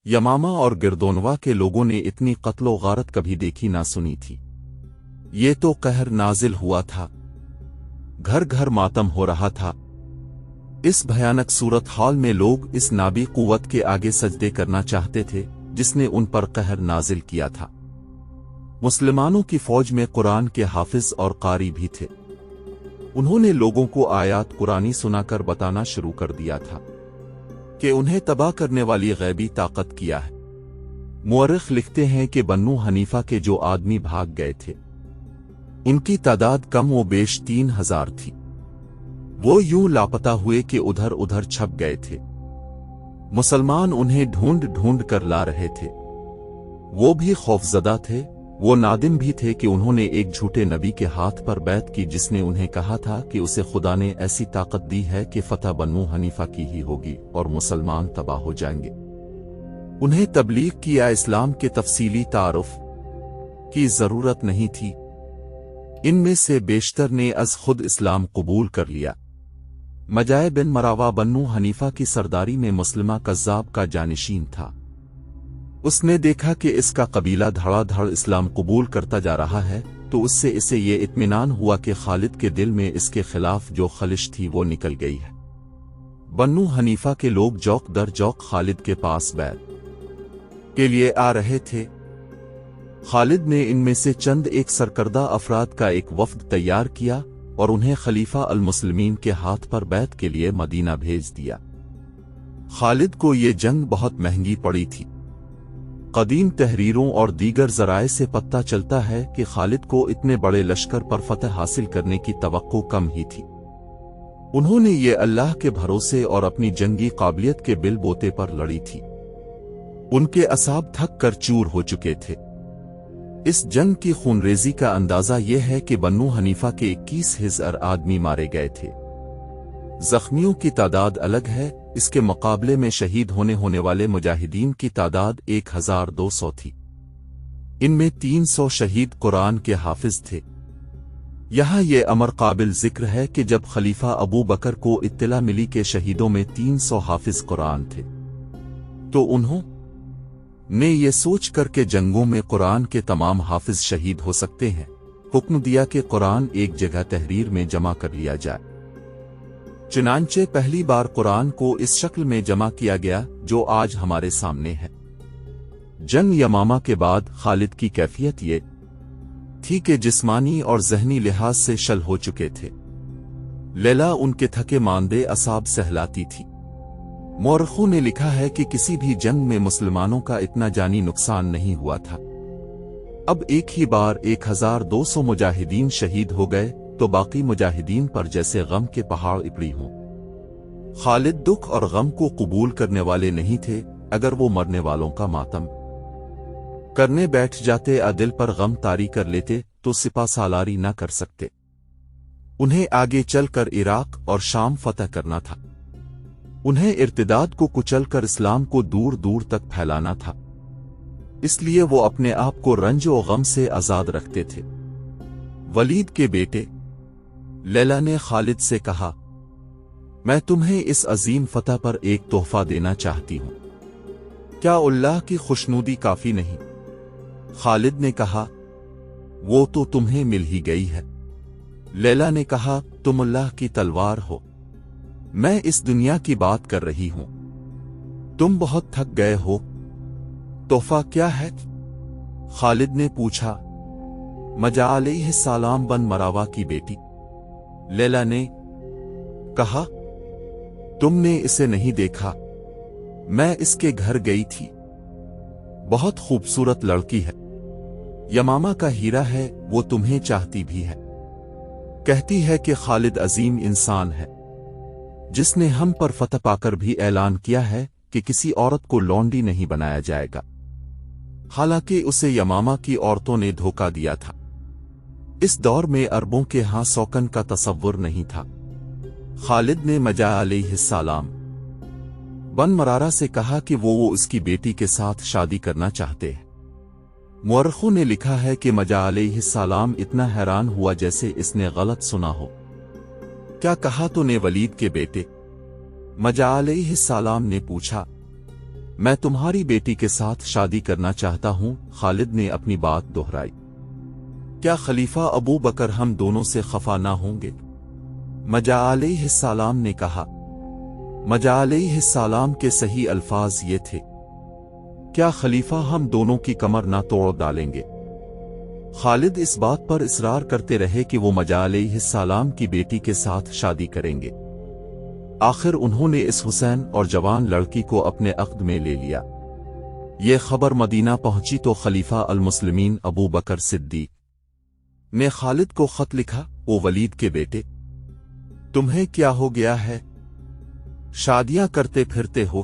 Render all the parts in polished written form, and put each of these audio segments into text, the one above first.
यमामा और गिरदोनवा के लोगों ने इतनी कत्लो गारत कभी देखी ना सुनी थी। ये तो कहर नाजिल हुआ था, घर घर मातम हो रहा था। इस भयानक सूरत हाल में लोग इस नाबी कुव्वत के आगे सजदे करना चाहते थे जिसने उन पर कहर नाजिल किया था। मुसलमानों की फौज में कुरान के हाफिज और कारी भी थे। उन्होंने लोगों को आयात कुरानी सुनाकर बताना शुरू कर दिया था कि उन्हें तबाह करने वाली गैबी ताकत किया है। मुअर्रिख लिखते हैं कि बन्नू हनीफा के जो आदमी भाग गए थे उनकी तादाद कम व बेश 3000 थी। वो यूं लापता हुए कि उधर उधर छप गए थे। मुसलमान उन्हें ढूंढ ढूंढ कर ला रहे थे। वो भी खौफजदा थे। वो नादिम भी थे कि उन्होंने एक झूठे नबी के हाथ पर बैत की जिसने उन्हें कहा था कि उसे खुदा ने ऐसी ताकत दी है कि फतह बन्नू हनीफा की ही होगी और मुसलमान तबाह हो जाएंगे। उन्हें तबलीग किया इस्लाम के तफसीली तारुफ की जरूरत नहीं थी। इनमें से बेशतर ने अज खुद इस्लाम कबूल कर लिया। मजाए बिन मरावा बन्नू हनीफा की सरदारी में मुस्लिमा कज़्ज़ाब का जानिशीन था। उसने देखा कि इसका कबीला धड़ाधड़ इस्लाम कबूल करता जा रहा है तो उससे इसे ये इत्मीनान हुआ कि खालिद के दिल में इसके खिलाफ जो खलिश थी वो निकल गई है। बन्नू हनीफा के लोग जौक दर जौक खालिद के पास बैत के लिए आ रहे थे। खालिद ने इनमें से चंद एक सरकर्दा अफराद का एक वफ्द तैयार किया और उन्हें खलीफा अल मुस्लिमीन के हाथ पर बैत के लिए मदीना भेज दिया। खालिद को ये जंग बहुत महंगी पड़ी थी। कदीम तहरीरों और दीगर जराए से पता चलता है कि खालिद को इतने बड़े लश्कर पर फतह हासिल करने की तवक्को कम ही थी। उन्होंने ये अल्लाह के भरोसे और अपनी जंगी काबिलियत के बिल बोते पर लड़ी थी। उनके असाब थक कर चूर हो चुके थे। इस जंग की खूनरेजी का अंदाजा यह है कि बन्नू हनीफा के 21,000 आदमी मारे गए थे। जख्मियों की तादाद अलग है। इसके मुकाबले में शहीद होने वाले मुजाहिदीन की तादाद 1200 थी। इनमें 300 शहीद कुरान के हाफिज थे। यहाँ ये अमर काबिल जिक्र है कि जब खलीफा अबू बकर को इत्तला मिली कि शहीदों में 300 हाफिज कुरान थे तो उन्होंने ये सोच कर के जंगों में कुरान के तमाम हाफिज शहीद हो सकते हैं, हुक्म दिया कि कुरान एक जगह तहरीर में जमा कर लिया जाए। चुनांचे पहली बार कुरान को इस शक्ल में जमा किया गया जो आज हमारे सामने है। जंग यमामा के बाद खालिद की कैफियत ये थी कि जिस्मानी और ज़हनी लिहाज से शल हो चुके थे। लैला उनके थके मांदे असाब सहलाती थी। मौरखों ने लिखा है कि किसी भी जंग में मुसलमानों का इतना जानी नुकसान नहीं हुआ था। अब एक ही बार 1200 मुजाहिदीन शहीद हो गए तो बाकी मुजाहिदीन पर जैसे गम के पहाड़ इपड़ी हों। खालिद दुख और गम को कबूल करने वाले नहीं थे। अगर वो मरने वालों का मातम करने बैठ जाते या दिल पर गम तारी कर लेते तो सिपा सालारी न कर सकते। उन्हें आगे चलकर इराक और शाम फतह करना था। उन्हें इर्तिदाद को कुचलकर इस्लाम को दूर दूर तक फैलाना था। इसलिए वो अपने आप को रंज और गम से आजाद रखते थे। वलीद के बेटे लैला ने खालिद से कहा, मैं तुम्हें इस अजीम फतह पर एक तोहफा देना चाहती हूं। क्या अल्लाह की खुशनुदी काफी नहीं? खालिद ने कहा, वो तो तुम्हें मिल ही गई है। लैला ने कहा, तुम अल्लाह की तलवार हो। मैं इस दुनिया की बात कर रही हूं। तुम बहुत थक गए हो। तोहफा क्या है? खालिद ने पूछा। मजा अलैहिस्सलाम बन मरावा की बेटी। लैला ने कहा, तुमने इसे नहीं देखा? मैं इसके घर गई थी। बहुत खूबसूरत लड़की है। यमामा का हीरा है। वो तुम्हें चाहती भी है। कहती है कि खालिद अजीम इंसान है जिसने हम पर फतह पाकर भी ऐलान किया है कि किसी औरत को लौंडी नहीं बनाया जाएगा। हालांकि उसे यमामा की औरतों ने धोखा दिया था। इस दौर में अरबों के यहाँ सौकन का तसव्वुर नहीं था। खालिद ने मजा अलैहिस्सलाम बन मरारा से कहा कि वो उसकी बेटी के साथ शादी करना चाहते हैं। मुअर्रिखों ने लिखा है कि मजा अलैहिस्सलाम इतना हैरान हुआ जैसे इसने गलत सुना हो। क्या कहा तूने? वलीद के बेटे मजा अलैहिस्सलाम ने पूछा। میں تمہاری بیٹی کے ساتھ شادی کرنا چاہتا ہوں۔ خالد نے اپنی بات دہرائی۔ کیا خلیفہ ابو بکر ہم دونوں سے خفا نہ ہوں گے؟ مجاع علیہ السلام نے کہا۔ مجاع علیہ السلام کے صحیح الفاظ یہ تھے، کیا خلیفہ ہم دونوں کی کمر نہ توڑ ڈالیں گے؟ خالد اس بات پر اصرار کرتے رہے کہ وہ مجاع علیہ السلام کی بیٹی کے ساتھ شادی کریں گے۔ آخر انہوں نے اس حسین اور جوان لڑکی کو اپنے عقد میں لے لیا۔ یہ خبر مدینہ پہنچی تو خلیفہ المسلمین ابو بکر صدیق نے خالد کو خط لکھا، او ولید کے بیٹے، تمہیں کیا ہو گیا ہے؟ شادیاں کرتے پھرتے ہو؟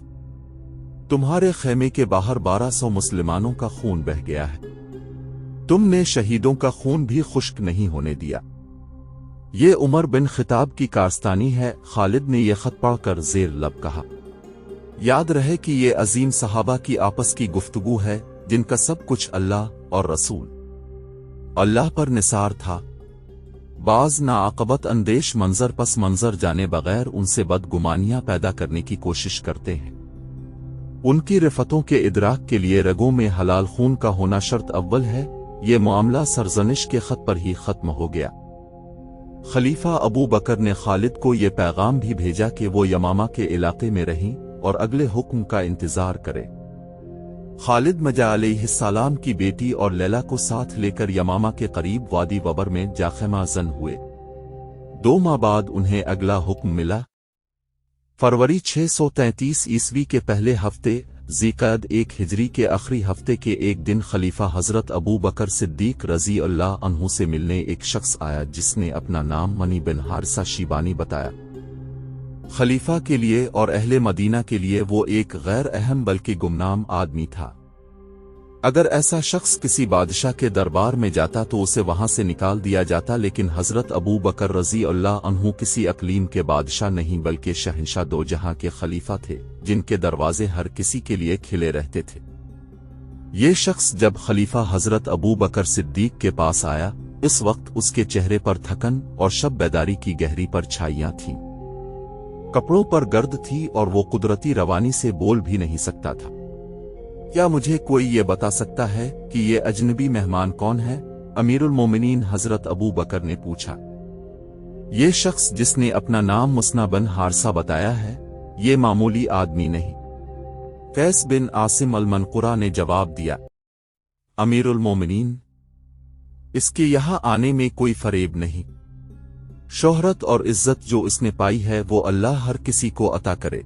تمہارے خیمے کے باہر 1200 مسلمانوں کا خون بہہ گیا ہے، تم نے شہیدوں کا خون بھی خشک نہیں ہونے دیا۔ یہ عمر بن خطاب کی کارستانی ہے۔ خالد نے یہ خط پڑھ کر زیر لب کہا، یاد رہے کہ یہ عظیم صحابہ کی آپس کی گفتگو ہے جن کا سب کچھ اللہ اور رسول اللہ پر نثار تھا۔ بعض ناعاقبت اندیش منظر پس منظر جانے بغیر ان سے بدگمانیاں پیدا کرنے کی کوشش کرتے ہیں۔ ان کی رفتوں کے ادراک کے لیے رگوں میں حلال خون کا ہونا شرط اول ہے۔ یہ معاملہ سرزنش کے خط پر ہی ختم ہو گیا۔ خلیفہ ابو بکر نے خالد کو یہ پیغام بھی بھیجا کہ وہ یمامہ کے علاقے میں رہیں اور اگلے حکم کا انتظار کرے۔ خالد مجاع علیہ السلام کی بیٹی اور لیلا کو ساتھ لے کر یمامہ کے قریب وادی وبر میں جا خیمہ زن ہوئے۔ 2 ماہ بعد انہیں اگلا حکم ملا۔ فروری 633 عیسوی کے پہلے ہفتے ذی-قعدہ 1 ہجری کے آخری ہفتے کے ایک دن خلیفہ حضرت ابو بکر صدیق رضی اللہ عنہ سے ملنے ایک شخص آیا جس نے اپنا نام منی بن حارثہ شیبانی بتایا۔ خلیفہ کے لیے اور اہل مدینہ کے لیے وہ ایک غیر اہم بلکہ گمنام آدمی تھا۔ اگر ایسا شخص کسی بادشاہ کے دربار میں جاتا تو اسے وہاں سے نکال دیا جاتا، لیکن حضرت ابو بکر رضی اللہ عنہ کسی اقلیم کے بادشاہ نہیں بلکہ شہنشاہ دو جہاں کے خلیفہ تھے جن کے دروازے ہر کسی کے لیے کھلے رہتے تھے۔ یہ شخص جب خلیفہ حضرت ابو بکر صدیق کے پاس آیا، اس وقت اس کے چہرے پر تھکن اور شب بیداری کی گہری پرچھائیاں تھیں، کپڑوں پر گرد تھی اور وہ قدرتی روانی سے بول بھی نہیں سکتا تھا۔ کیا مجھے کوئی یہ بتا سکتا ہے کہ یہ اجنبی مہمان کون ہے؟ امیر المومنین حضرت ابو بکر نے پوچھا۔ یہ شخص جس نے اپنا نام مسنا بن حارثہ بتایا ہے، یہ معمولی آدمی نہیں۔ قیس بن عاصم المنقرہ نے جواب دیا، امیر المومنین، اس کے یہاں آنے میں کوئی فریب نہیں۔ شہرت اور عزت جو اس نے پائی ہے وہ اللہ ہر کسی کو عطا کرے۔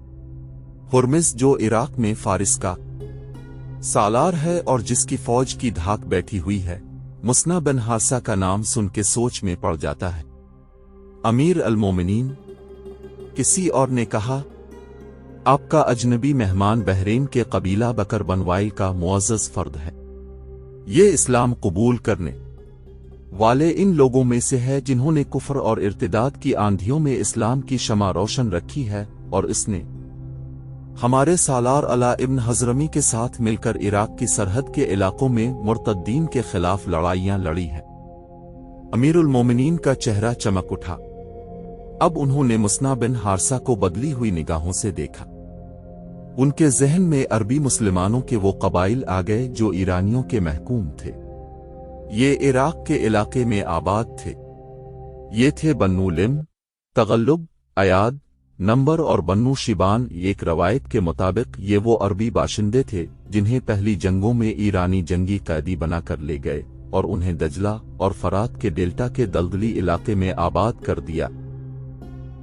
ہرمز جو عراق میں فارس کا سالار ہے اور جس کی فوج کی دھاک بیٹھی ہوئی ہے، مسنا بن حارثہ کا نام سن کے سوچ میں پڑ جاتا ہے۔ امیر المومنین، کسی اور نے کہا، آپ کا اجنبی مہمان بحرین کے قبیلہ بکر بن وائل کا معزز فرد ہے۔ یہ اسلام قبول کرنے والے ان لوگوں میں سے ہے جنہوں نے کفر اور ارتداد کی آندھیوں میں اسلام کی شمع روشن رکھی ہے، اور اس نے ہمارے سالار علا ابن حضرمی کے ساتھ مل کر عراق کی سرحد کے علاقوں میں مرتدین کے خلاف لڑائیاں لڑی ہیں۔ امیر المومنین کا چہرہ چمک اٹھا۔ اب انہوں نے مسنا بن حارثہ کو بدلی ہوئی نگاہوں سے دیکھا۔ ان کے ذہن میں عربی مسلمانوں کے وہ قبائل آ گئے جو ایرانیوں کے محکوم تھے۔ یہ عراق کے علاقے میں آباد تھے۔ یہ تھے بنو لم، تغلب، ایاد، نمبر اور بنو شیبان۔ ایک روایت کے مطابق یہ وہ عربی باشندے تھے جنہیں پہلی جنگوں میں ایرانی جنگی قیدی بنا کر لے گئے اور انہیں دجلہ اور فرات کے ڈیلٹا کے دلدلی علاقے میں آباد کر دیا۔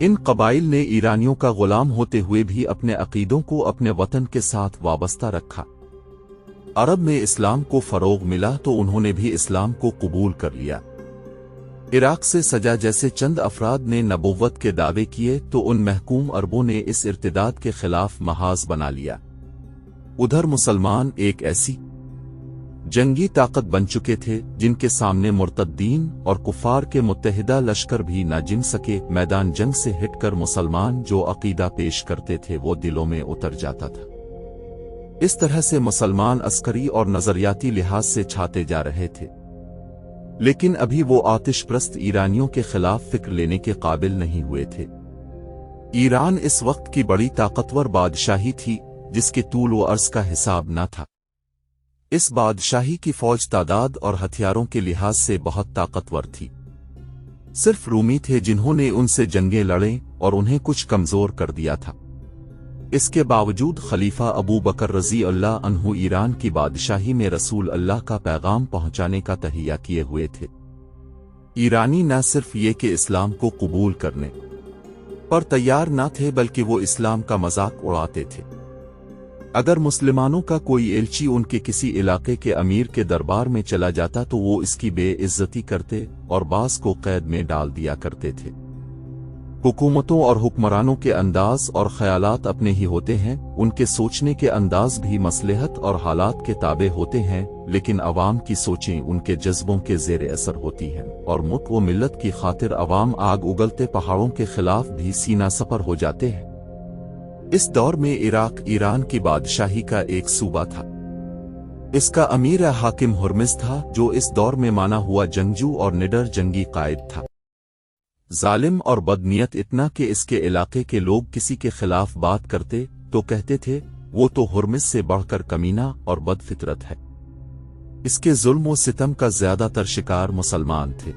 ان قبائل نے ایرانیوں کا غلام ہوتے ہوئے بھی اپنے عقیدوں کو اپنے وطن کے ساتھ وابستہ رکھا۔ عرب میں اسلام کو فروغ ملا تو انہوں نے بھی اسلام کو قبول کر لیا۔ عراق سے سجا جیسے چند افراد نے نبوت کے دعوے کیے تو ان محکوم عربوں نے اس ارتداد کے خلاف محاذ بنا لیا۔ ادھر مسلمان ایک ایسی جنگی طاقت بن چکے تھے جن کے سامنے مرتدین اور کفار کے متحدہ لشکر بھی نہ جم سکے۔ میدان جنگ سے ہٹ کر مسلمان جو عقیدہ پیش کرتے تھے وہ دلوں میں اتر جاتا تھا۔ اس طرح سے مسلمان عسکری اور نظریاتی لحاظ سے چھاتے جا رہے تھے، لیکن ابھی وہ آتش پرست ایرانیوں کے خلاف فکر لینے کے قابل نہیں ہوئے تھے۔ ایران اس وقت کی بڑی طاقتور بادشاہی تھی जिसके तूल व अर्ज का हिसाब न था। इस बादशाही की फौज तादाद और हथियारों के लिहाज से बहुत ताकतवर थी। सिर्फ रूमी थे जिन्होंने उनसे जंगें लड़े और उन्हें कुछ कमजोर कर दिया था। इसके बावजूद खलीफा अबू बकर रज़ी अल्लाह अन्हु ईरान की बादशाही में रसूल अल्लाह का पैगाम पहुंचाने का तहिया किए हुए थे। ईरानी न सिर्फ ये कि इस्लाम को कबूल करने पर तैयार न थे, बल्कि वो इस्लाम का मजाक उड़ाते थे। अगर मुसलमानों का कोई एलची उनके किसी इलाके के अमीर के दरबार में चला जाता तो वो इसकी बेइज्जती करते और बास को कैद में डाल दिया करते थे। हुकूमतों और हुक्मरानों के अंदाज और ख्यालात अपने ही होते हैं, उनके सोचने के अंदाज भी मसलहत और हालात के ताबे होते हैं, लेकिन अवाम की सोचें उनके जज्बों के ज़ेरे असर होती हैं और मुल्क व मिल्लत की खातिर अवाम आग उगलते पहाड़ों के खिलाफ भी सीना सपर हो जाते हैं। इस दौर में इराक ईरान की बादशाही का एक सूबा था। इसका अमीर हाकिम हुर्मिज़ था, जो इस दौर में माना हुआ जंगजू और निडर जंगी कायद था। जालिम और बदनीयत इतना कि इसके इलाके के लोग किसी के खिलाफ बात करते तो कहते थे वो तो हुर्मिज़ से बढ़कर कमीना और बदफितरत है। इसके जुल्म व सितम का ज्यादातर शिकार मुसलमान थे।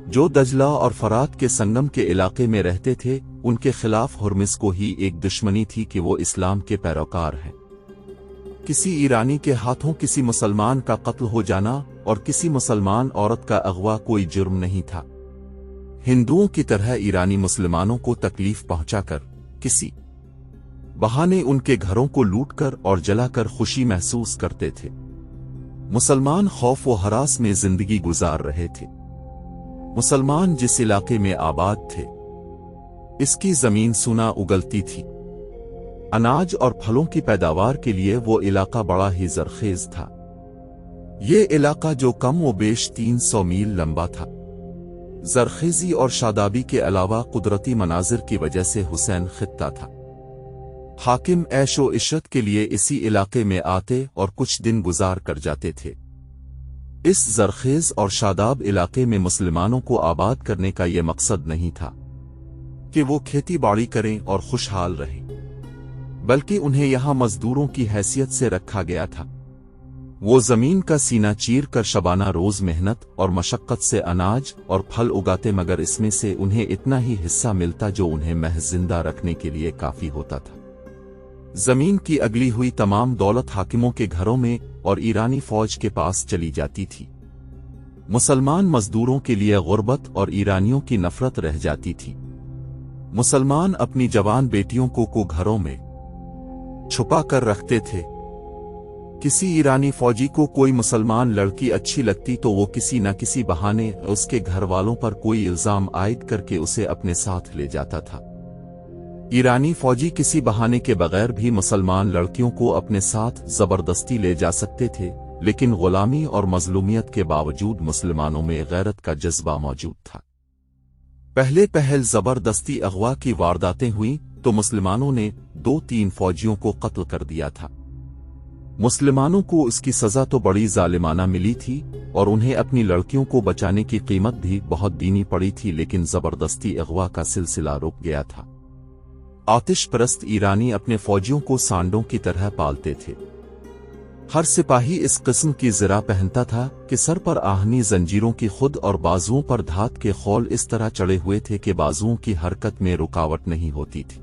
जो दजला और फरात के संगम के इलाके में रहते थे, उनके खिलाफ हुर्मिज़ को ही एक दुश्मनी थी कि वो इस्लाम के पैरोकार हैं। किसी ईरानी के हाथों किसी मुसलमान का कत्ल हो जाना और किसी मुसलमान औरत का अगवा कोई जुर्म नहीं था। हिंदुओं की तरह ईरानी मुसलमानों को तकलीफ पहुंचाकर किसी बहाने उनके घरों को लूटकर और जलाकर खुशी महसूस करते थे। मुसलमान खौफ व हरास में जिंदगी गुजार रहे थे। मुसलमान जिस इलाके में आबाद थे, इसकी जमीन सुना उगलती थी। अनाज और फलों की पैदावार के लिए वो इलाका बड़ा ही जरखेज था। ये इलाका जो कम व बेश 300 मील लंबा था। जरखेजी और शादाबी के अलावा कुदरती मनाजिर की वजह से हुसैन खित्ता था। हाकिम ऐशो इशरत के लिए इसी इलाके में आते और कुछ दिन गुजार कर जाते थे। इस जरखेज और शादाब इलाके में मुसलमानों को आबाद करने का यह मकसद नहीं था कि वो खेती बाड़ी करें और खुशहाल रहें, बल्कि उन्हें यहां मजदूरों की हैसियत से रखा गया था। वो जमीन का सीना चीर कर शबाना रोज मेहनत और मशक्कत से अनाज और फल उगाते, मगर इसमें से उन्हें इतना ही हिस्सा मिलता जो उन्हें महज जिंदा रखने के लिए काफी होता था। जमीन की अगली हुई तमाम दौलत हाकिमों के घरों में और ईरानी फौज के पास चली जाती थी। मुसलमान मजदूरों के लिए गुर्बत और ईरानियों की नफरत रह जाती थी। मुसलमान अपनी जवान बेटियों को घरों में छुपा कर रखते थे। किसी ईरानी फौजी को कोई मुसलमान लड़की अच्छी लगती तो वो किसी न किसी बहाने उसके घर वालों पर कोई इल्जाम आयद करके उसे अपने साथ ले जाता था। ईरानी फौजी किसी बहाने के बगैर भी मुसलमान लड़कियों को अपने साथ जबरदस्ती ले जा सकते थे, लेकिन गुलामी और मजलूमियत के बावजूद मुसलमानों में गैरत का जज्बा मौजूद था। पहले पहल जबरदस्ती अगवा की वारदातें हुई तो मुसलमानों ने 2-3 फौजियों को कत्ल कर दिया था। मुसलमानों को इसकी सजा तो बड़ी जालिमाना मिली थी और उन्हें अपनी लड़कियों को बचाने की कीमत भी बहुत देनी पड़ी थी, लेकिन जबरदस्ती अगवा का सिलसिला रुक गया था। आतिश परस्त ईरानी अपने फौजियों को सांडों की तरह पालते थे। हर सिपाही इस किस्म की ज़रा पहनता था कि सर पर आहनी जंजीरों की खुद और बाजुओं पर धात के खौल इस तरह चढ़े हुए थे कि बाजुओं की हरकत में रुकावट नहीं होती थी।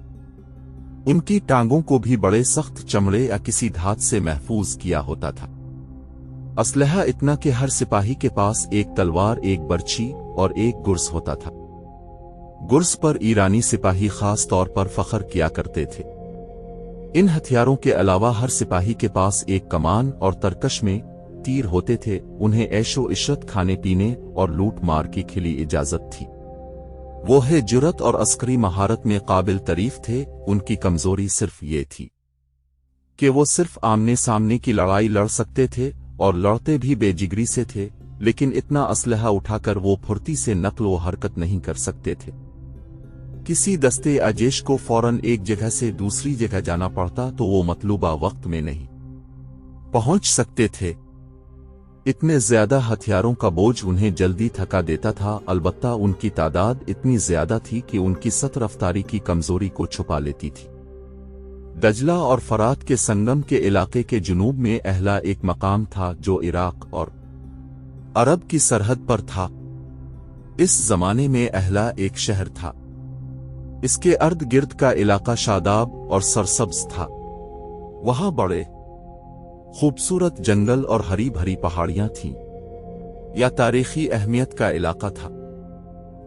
उनकी टांगों को भी बड़े सख्त चमड़े या किसी धात से महफूज किया होता था। असलहा इतना कि हर सिपाही के पास एक तलवार, एक बर्छी और एक गुर्स होता था। गुर्स पर ईरानी सिपाही खास तौर पर फख्र किया करते थे। इन हथियारों के अलावा हर सिपाही के पास एक कमान और तरकश में तीर होते थे। उन्हें ऐशो इशरत, खाने पीने और लूट मार की खिली इजाजत थी। वो है जुरत और अस्करी महारत में काबिल तारीफ थे। उनकी कमजोरी सिर्फ ये थी कि वो सिर्फ आमने सामने की लड़ाई लड़ सकते थे और लड़ते भी बेजिगरी से थे, लेकिन इतना असलहा उठाकर वो फुर्ती से नकल व हरकत नहीं कर सकते थे। किसी दस्ते आजेश को फौरन एक जगह से दूसरी जगह जाना पड़ता तो वो मतलूबा वक्त में नहीं पहुंच सकते थे। इतने ज्यादा हथियारों का बोझ उन्हें जल्दी थका देता था। अलबत्ता उनकी तादाद इतनी ज्यादा थी कि उनकी सत रफ्तारी की कमजोरी को छुपा लेती थी। دجلہ اور فرات کے سنگم کے علاقے کے جنوب میں اہلا ایک مقام تھا جو عراق اور عرب کی سرحد پر تھا۔ اس زمانے میں اہلا ایک شہر تھا۔ اس کے ارد گرد کا علاقہ شاداب اور سرسبز تھا۔ وہاں بڑے خوبصورت جنگل اور ہری بھری پہاڑیاں تھیں۔ یہ تاریخی اہمیت کا علاقہ تھا۔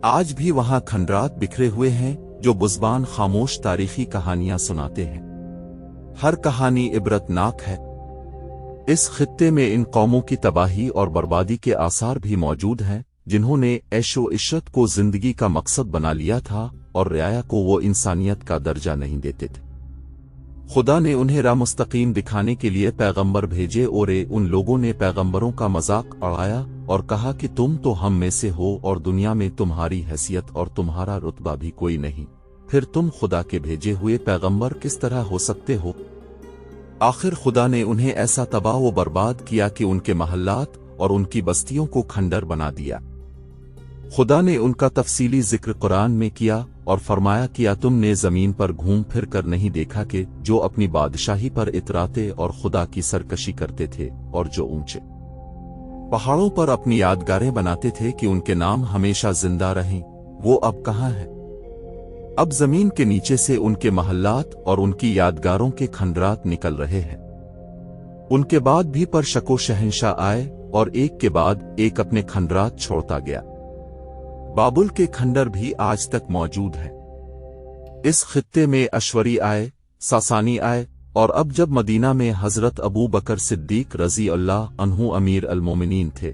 آج بھی وہاں کھنڈرات بکھرے ہوئے ہیں جو بزبان خاموش تاریخی کہانیاں سناتے ہیں۔ ہر کہانی عبرت ناک ہے۔ اس خطے میں ان قوموں کی تباہی اور بربادی کے آثار بھی موجود ہیں جنہوں نے عیش و عشرت کو زندگی کا مقصد بنا لیا تھا اور رعایا کو وہ انسانیت کا درجہ نہیں دیتے تھے۔ خدا نے انہیں راہ مستقیم دکھانے کے لیے پیغمبر بھیجے اور ان لوگوں نے پیغمبروں کا مذاق اڑایا اور کہا کہ تم تو ہم میں سے ہو اور دنیا میں تمہاری حیثیت اور تمہارا رتبہ بھی کوئی نہیں، پھر تم خدا کے بھیجے ہوئے پیغمبر کس طرح ہو سکتے ہو؟ آخر خدا نے انہیں ایسا تباہ و برباد کیا کہ ان کے محلات اور ان کی بستیوں کو کھنڈر بنا دیا۔ خدا نے ان کا تفصیلی ذکر قرآن میں کیا اور فرمایا کیا تم نے زمین پر گھوم پھر کر نہیں دیکھا کہ جو اپنی بادشاہی پر اتراتے اور خدا کی سرکشی کرتے تھے اور جو اونچے پہاڑوں پر اپنی یادگاریں بناتے تھے کہ ان کے نام ہمیشہ زندہ رہیں، وہ اب کہاں ہے؟ اب زمین کے نیچے سے ان کے محلات اور ان کی یادگاروں کے کھنڈرات نکل رہے ہیں۔ ان کے بعد بھی پر شک و شہنشاہ آئے اور ایک کے بعد ایک اپنے کھنڈرات چھوڑتا گیا۔ بابل کے کھنڈر بھی آج تک موجود ہیں۔ اس خطے میں اشوری آئے، ساسانی آئے، اور اب جب مدینہ میں حضرت ابو بکر صدیق رضی اللہ عنہ امیر المومنین تھے،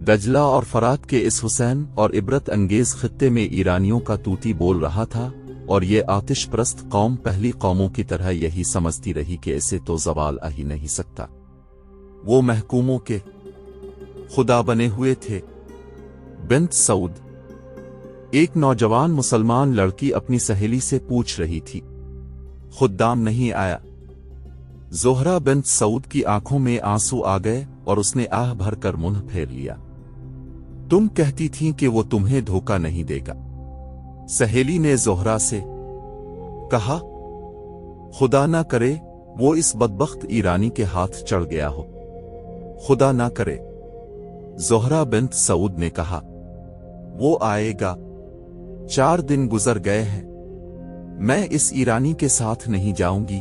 دجلہ اور فرات کے اس حسین اور عبرت انگیز خطے میں ایرانیوں کا طوطی بول رہا تھا، اور یہ آتش پرست قوم پہلی قوموں کی طرح یہی سمجھتی رہی کہ اسے تو زوال آ ہی نہیں سکتا۔ وہ محکوموں کے خدا بنے ہوئے تھے۔ بنت سعود، ایک نوجوان مسلمان لڑکی اپنی سہیلی سے پوچھ رہی تھی، خدام نہیں آیا؟ زہرہ بنت سعود کی آنکھوں میں آنسو آ گئے اور اس نے آہ بھر کر منہ پھیر لیا۔ تم کہتی تھیں کہ وہ تمہیں دھوکہ نہیں دے گا۔ سہیلی نے زہرہ سے کہا، خدا نہ کرے وہ اس بدبخت ایرانی کے ہاتھ چڑھ گیا ہو، خدا نہ کرے۔ زہرہ بنت سعود نے کہا، وہ آئے گا، 4 دن گزر گئے ہیں، میں اس ایرانی کے ساتھ نہیں جاؤں گی،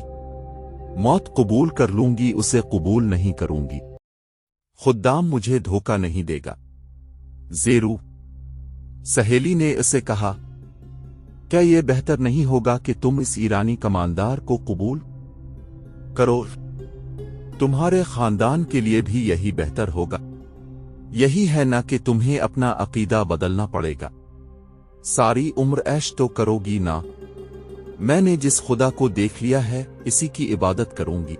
موت قبول کر لوں گی، اسے قبول نہیں کروں گی، خدام مجھے دھوکہ نہیں دے گا۔ زیرو، سہیلی نے اسے کہا، کیا یہ بہتر نہیں ہوگا کہ تم اس ایرانی کماندار کو قبول کرو؟ تمہارے خاندان کے لیے بھی یہی بہتر ہوگا، یہی ہے نہ کہ تمہیں اپنا عقیدہ بدلنا پڑے گا، ساری عمر عیش تو کرو گی نا، میں نے جس خدا کو دیکھ لیا ہے اسی کی عبادت کروں گی۔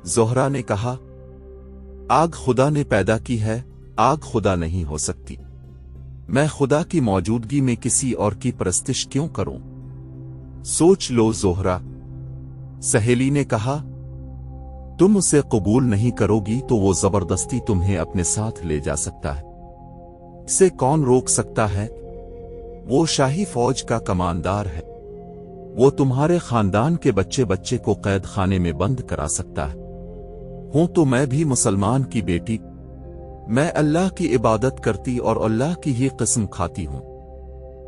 زہرہ نے کہا، آگ خدا نے پیدا کی ہے، آگ خدا نہیں ہو سکتی، میں خدا کی موجودگی میں کسی اور کی پرستش کیوں کروں؟ سوچ لو زہرہ۔ سہیلی نے کہا، تم اسے قبول نہیں کرو گی تو وہ زبردستی تمہیں اپنے ساتھ لے جا سکتا ہے، اسے کون روک سکتا ہے؟ وہ شاہی فوج کا کماندار ہے، وہ تمہارے خاندان کے بچے بچے کو قید خانے میں بند کرا سکتا ہے۔ ہوں تو میں بھی مسلمان کی بیٹی، میں اللہ کی عبادت کرتی اور اللہ کی ہی قسم کھاتی ہوں،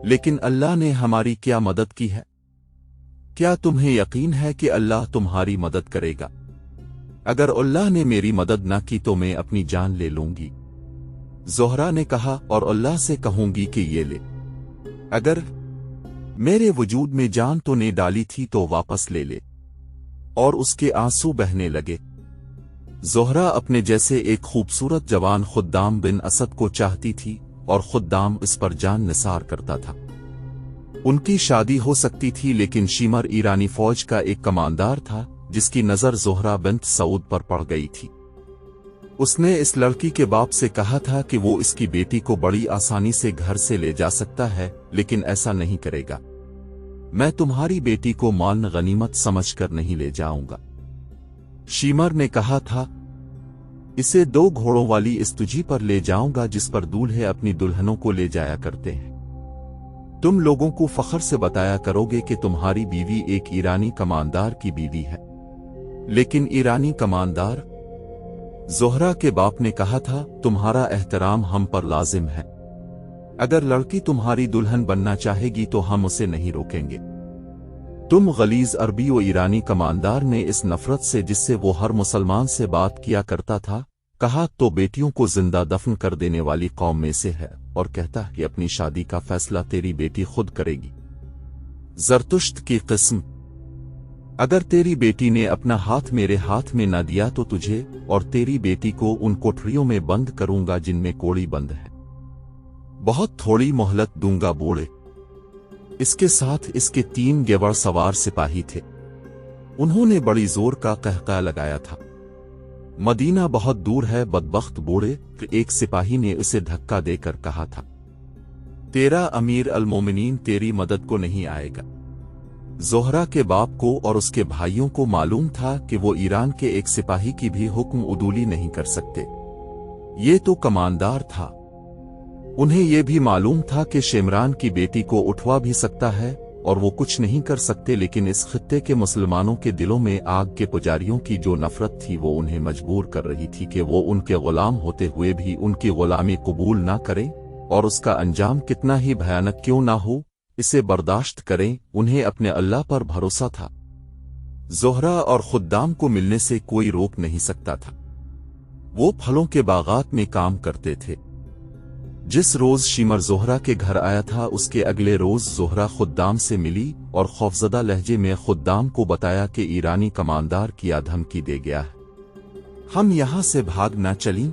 لیکن اللہ نے ہماری کیا مدد کی ہے؟ کیا تمہیں یقین ہے کہ اللہ تمہاری مدد کرے گا؟ اگر اللہ نے میری مدد نہ کی تو میں اپنی جان لے لوں گی۔ زہرہ نے کہا، اور اللہ سے کہوں گی کہ یہ لے، اگر میرے وجود میں جان تو نے ڈالی تھی تو واپس لے لے، اور اس کے آنسو بہنے لگے۔ زہرہ اپنے جیسے ایک خوبصورت جوان خدام بن اسد کو چاہتی تھی اور خدام اس پر جان نثار کرتا تھا۔ ان کی شادی ہو سکتی تھی، لیکن شیمر ایرانی فوج کا ایک کماندار تھا جس کی نظر زہرہ بنت سعود پر پڑ گئی تھی۔ اس نے اس لڑکی کے باپ سے کہا تھا کہ وہ اس کی بیٹی کو بڑی آسانی سے گھر سے لے جا سکتا ہے، لیکن ایسا نہیں کرے گا، میں تمہاری بیٹی کو مال غنیمت سمجھ کر نہیں لے جاؤں گا۔ شیمر نے کہا تھا، اسے 2 گھوڑوں والی استجی پر لے جاؤں گا جس پر دولہے اپنی دلہنوں کو لے جایا کرتے ہیں، तुम लोगों को फख्र से बताया करोगे कि तुम्हारी बीवी एक ईरानी कमांडर की बीवी है। लेकिन ईरानी कमांडर? ज़ोहरा के बाप ने कहा था, तुम्हारा एहतराम हम पर लाजिम है। अगर लड़की तुम्हारी दुल्हन बनना चाहेगी तो हम उसे नहीं रोकेंगे। तुम गलीज अरबी और ईरानी कमांडर ने इस नफरत से जिससे वो हर मुसलमान से बात किया करता था, कहा तो बेटियों को जिंदा दफन कर देने वाली कौम में से है और कहता कि अपनी शादी का फैसला तेरी बेटी खुद करेगी। जरतुश्त की किस्म। अगर तेरी बेटी ने अपना हाथ मेरे हाथ में न दिया तो तुझे और तेरी बेटी को उन कोठरियों में बंद करूंगा जिनमें कोड़ी बंद है। बहुत थोड़ी मोहलत दूंगा बूढ़े। इसके साथ इसके 3 गेवर सवार सिपाही थे। उन्होंने बड़ी जोर का कहका लगाया था, मदीना बहुत दूर है बदबख्त बूढ़े। एक सिपाही ने उसे धक्का देकर कहा था, तेरा अमीर अल मोमिनीन तेरी मदद को नहीं आएगा। ज़ोहरा के बाप को और उसके भाइयों को मालूम था कि वो ईरान के एक सिपाही की भी हुक्म उदूली नहीं कर सकते। ये तो कमांडर था। उन्हें यह भी मालूम था कि शेमरान की बेटी को उठवा भी सकता है और वो कुछ नहीं कर सकते, लेकिन इस खित्ते के मुसलमानों के दिलों में आग के पुजारियों की जो नफरत थी वो उन्हें मजबूर कर रही थी कि वो उनके गुलाम होते हुए भी उनकी गुलामी कबूल ना करें, और उसका अंजाम कितना ही भयानक क्यों ना हो इसे बर्दाश्त करें। उन्हें अपने अल्लाह पर भरोसा था। ज़ोहरा और खुद्दाम को मिलने से कोई रोक नहीं सकता था। वो फलों के बागात में काम करते थे। जिस रोज शीमर ज़ोहरा के घर आया था उसके अगले रोज ज़ोहरा खुद्दाम से मिली और खौफजदा लहजे में खुद्दाम को बताया कि ईरानी कमांडर किया धमकी दे गया है, हम यहां से भाग ना चलीं?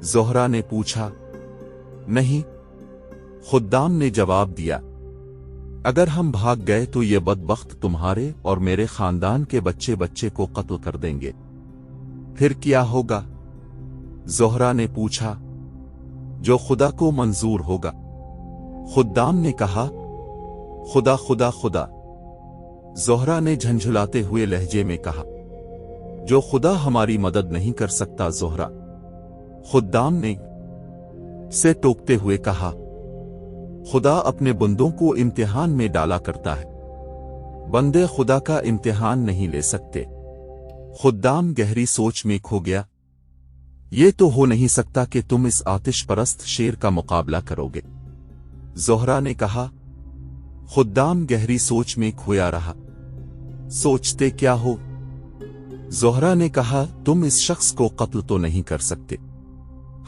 ज़ोहरा ने पूछा। नहीं, खुद्दाम ने जवाब दिया, अगर हम भाग गए तो ये बदबख्त तुम्हारे और मेरे खानदान के बच्चे बच्चे को कत्ल कर देंगे। फिर क्या होगा? ज़ोहरा ने पूछा। जो खुदा को मंजूर होगा। खुद्दाम ने कहा, खुदा खुदा खुदा। ज़ोहरा ने झंझुलाते हुए लहजे में कहा, जो खुदा हमारी मदद नहीं कर सकता ज़ोहरा। खुद्दाम ने से टोकते हुए कहा, खुदा अपने बंदों को इम्तिहान में डाला करता है, बंदे खुदा का इम्तिहान नहीं ले सकते। खुद्दाम गहरी सोच में खो गया। ये तो हो नहीं सकता कि तुम इस आतिश परस्त शेर का मुकाबला करोगे। ज़ोहरा ने कहा। खुद्दाम गहरी सोच में खोया रहा। सोचते क्या हो? ज़ोहरा ने कहा, तुम इस शख्स को कत्ल तो नहीं कर सकते।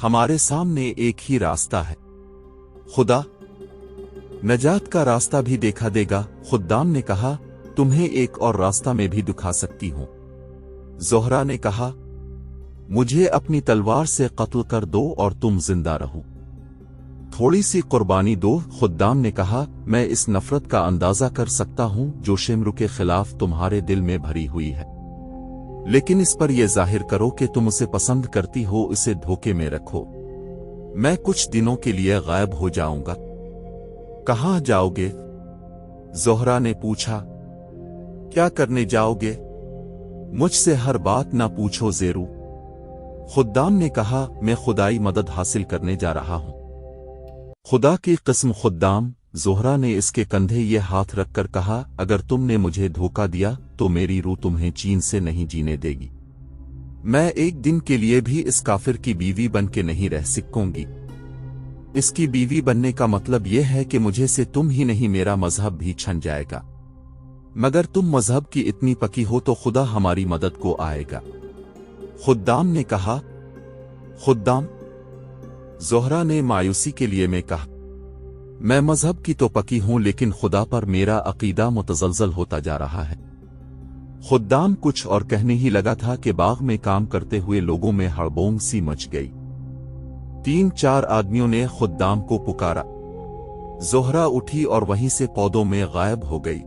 हमारे सामने एक ही रास्ता है, खुदा नजात का रास्ता भी देखा देगा। खुद्दाम ने कहा, तुम्हें एक और रास्ता में भी दिखा सकती हूं। ज़ोहरा ने कहा, मुझे अपनी तलवार से कत्ल कर दो और तुम जिंदा रहो। थोड़ी सी कुर्बानी दो। खुद्दाम ने कहा, मैं इस नफरत का अंदाजा कर सकता हूं जो शिमरू के खिलाफ तुम्हारे दिल में भरी हुई है, लेकिन इस पर यह जाहिर करो कि तुम उसे पसंद करती हो। इसे धोखे में रखो। मैं कुछ दिनों के लिए गायब हो जाऊंगा। कहां जाओगे? ज़ोहरा ने पूछा। क्या करने जाओगे? मुझसे हर बात ना पूछो ज़ेरू। खुद्दाम ने कहा, मैं खुदाई मदद हासिल करने जा रहा हूं। खुदा की कसम खुद्दाम। ज़ोहरा ने इसके कंधे ये हाथ रखकर कहा, अगर तुमने मुझे धोखा दिया तो मेरी रूह तुम्हें चैन से नहीं जीने देगी। मैं एक दिन के लिए भी इस काफिर की बीवी बन के नहीं रह सकूंगी। इसकी बीवी बनने का मतलब यह है कि मुझे से तुम ही नहीं मेरा मजहब भी छन जाएगा। मगर तुम मजहब की इतनी पकी हो तो खुदा हमारी मदद को आएगा। खुद्दाम ने कहा। खुद्दाम? ज़ोहरा ने मायूसी के लिए में कहा, मैं मजहब की तो पकी हूं लेकिन खुदा पर मेरा अकीदा मुतज़लज़ल होता जा रहा है। खुद्दाम कुछ और कहने ही लगा था कि बाग में काम करते हुए लोगों में हड़बोंग सी मच गई। 3-4 आदमियों ने खुद्दाम को पुकारा। ज़ोहरा उठी और वहीं से पौधों में गायब हो गई।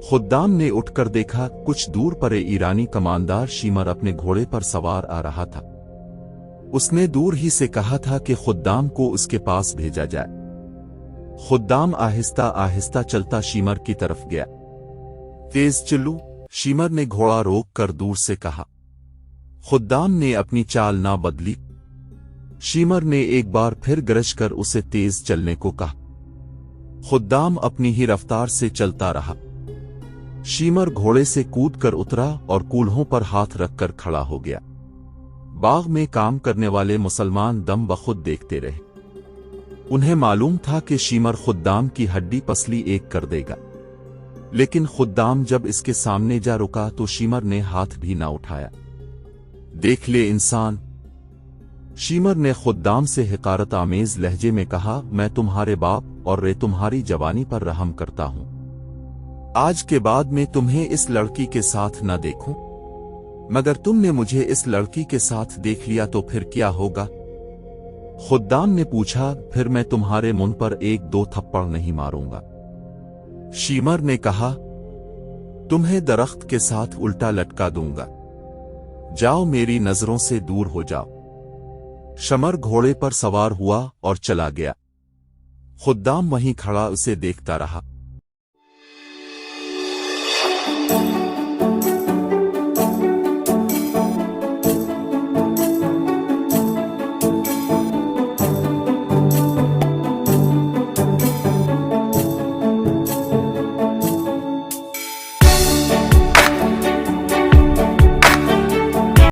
खुद्दाम ने उठकर देखा, कुछ दूर पर ईरानी कमांडर शीमर अपने घोड़े पर सवार आ रहा था। उसने दूर ही से कहा था कि खुद्दाम को उसके पास भेजा जाए। खुद्दाम आहिस्ता आहिस्ता चलता शीमर की तरफ गया। तेज चलू, शीमर ने घोड़ा रोक कर दूर से कहा। खुद्दाम ने अपनी चाल ना बदली। शीमर ने एक बार फिर गरज कर उसे तेज चलने को कहा। खुद्दाम अपनी ही रफ्तार से चलता रहा। शीमर घोड़े से कूदकर उतरा और कूल्हों पर हाथ रखकर खड़ा हो गया। बाग में काम करने वाले मुसलमान दम बखुद देखते रहे। उन्हें मालूम था कि शीमर खुद्दाम की हड्डी पसली एक कर देगा, लेकिन खुद्दाम जब इसके सामने जा रुका तो शीमर ने हाथ भी ना उठाया। देख ले इंसान, शीमर ने खुद्दाम से हिकारत आमेज लहजे में कहा, मैं तुम्हारे बाप और रे तुम्हारी जवानी पर रहम करता हूं। आज के बाद मैं तुम्हें इस लड़की के साथ न देखूं, मगर तुमने मुझे इस लड़की के साथ देख लिया तो फिर क्या होगा? खुद्दाम ने पूछा, फिर मैं तुम्हारे मुंह पर एक दो थप्पड़ नहीं मारूंगा। शीमर ने कहा, तुम्हें दरख्त के साथ उल्टा लटका दूंगा, जाओ मेरी नजरों से दूर हो जाओ। शमर घोड़े पर सवार हुआ और चला गया। खुद्दाम वहीं खड़ा उसे देखता रहा।